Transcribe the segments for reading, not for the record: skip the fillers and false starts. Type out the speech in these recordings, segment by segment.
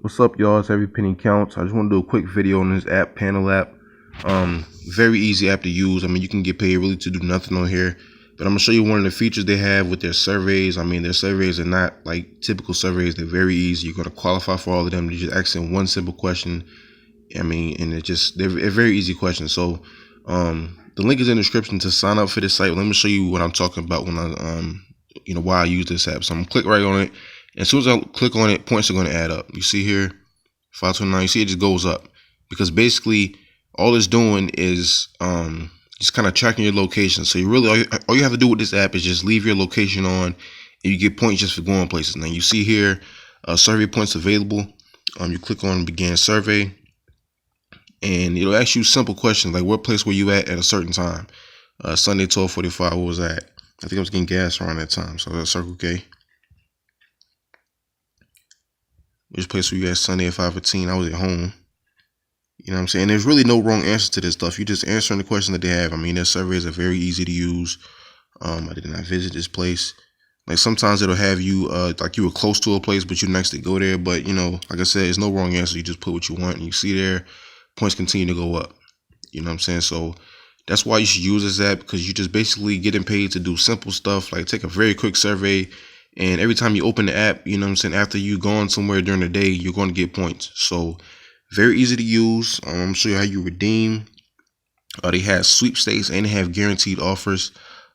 What's up, y'all? It's Every Penny Counts. I just want to do a quick video on this app, Panel app. Very easy app to use. I mean, you can get paid really to do nothing on here. But I'm gonna show you one of the features they have with their surveys. I mean, their surveys are not like typical surveys. They're very easy. You're gonna qualify for all of them. You just ask them one simple question. I mean, and they're very easy questions. So, the link is in the description to sign up for this site. Let me show you what I'm talking about when I, why I use this app. So I'm gonna click right on it. And as soon as I click on it, points are going to add up. You see here, 529. You see it just goes up because basically all it's doing is just kind of tracking your location. So you really all you have to do with this app is just leave your location on, and you get points just for going places. Now you see here, survey points available. You click on begin survey, and it'll ask you simple questions like what place were you at a certain time. Sunday 12:45. What was that? I think I was getting gas around that time. So that's Circle K. Which place were you at Sunday at 5:15? I was at home. You know what I'm saying? There's really no wrong answer to this stuff. You're just answering the question that they have. I mean, their surveys are very easy to use. I did not visit this place. Like sometimes it'll have you like you were close to a place, but you're next to go there. But like I said, there's no wrong answer. You just put what you want, and you see there, points continue to go up. You know what I'm saying? So that's why you should use this app, because you just basically getting paid to do simple stuff like take a very quick survey. And every time you open the app, you know what I'm saying, after you gone somewhere during the day, you're going to get points. So very easy to use. I'm going to show you how you redeem. They have sweepstakes and they have guaranteed offers.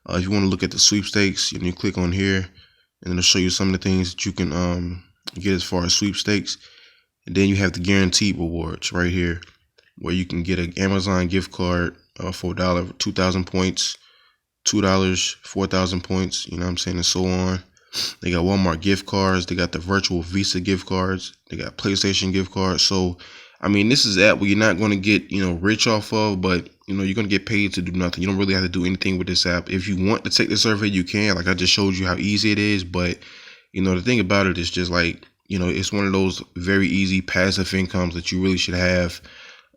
If you want to look at the sweepstakes, you click on here and it'll show you some of the things that you can get as far as sweepstakes. And then you have the guaranteed rewards right here, where you can get an Amazon gift card for $1, 2,000 points, $2, 4,000 points, you know what I'm saying, and so on. They got Walmart gift cards. They got the virtual Visa gift cards. They got PlayStation gift cards. So, I mean, this is that where you're not going to get, rich off of, but, you're going to get paid to do nothing. You don't really have to do anything with this app. If you want to take the survey, you can. Like I just showed you how easy it is. But, the thing about it is just like, it's one of those very easy passive incomes that you really should have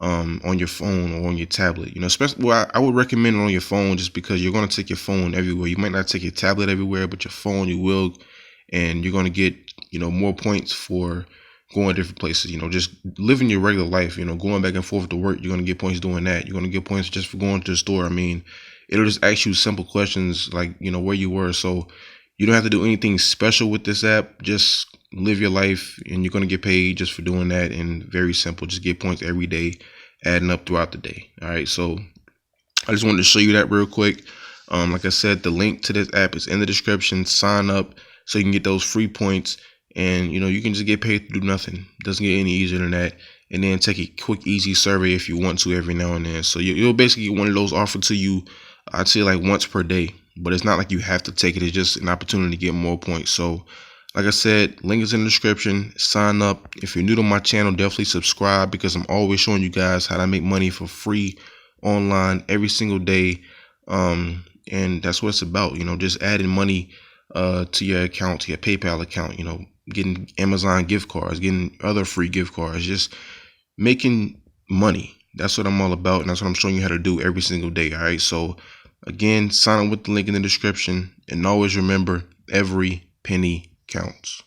on your phone or on your tablet, especially I would recommend it on your phone, just because you're going to take your phone everywhere. You might not take your tablet everywhere, but your phone you will, and you're going to get, more points for going different places, just living your regular life, going back and forth to work. You're going to get points doing that. You're going to get points just for going to the store. I mean, it'll just ask you simple questions like, where you were. So you don't have to do anything special with this app. Just live your life and you're going to get paid just for doing that. And very simple, just get points every day, adding up throughout the day. All right, so I just wanted to show you that real quick. Like I said, the link to this app is in the description. Sign up so you can get those free points, and you can just get paid to do nothing. It doesn't get any easier than that. And then take a quick, easy survey if you want to every now and then. So you'll basically get one of those offered to you, I'd say like once per day. But it's not like you have to take it. It's just an opportunity to get more points. So like I said, link is in the description. Sign up. If you're new to my channel, definitely subscribe, because I'm always showing you guys how to make money for free online every single day. And that's what it's about, just adding money to your account, to your PayPal account, getting Amazon gift cards, getting other free gift cards, just making money. That's what I'm all about, and that's what I'm showing you how to do every single day. All right, so again, sign up with the link in the description, and always remember, every penny counts.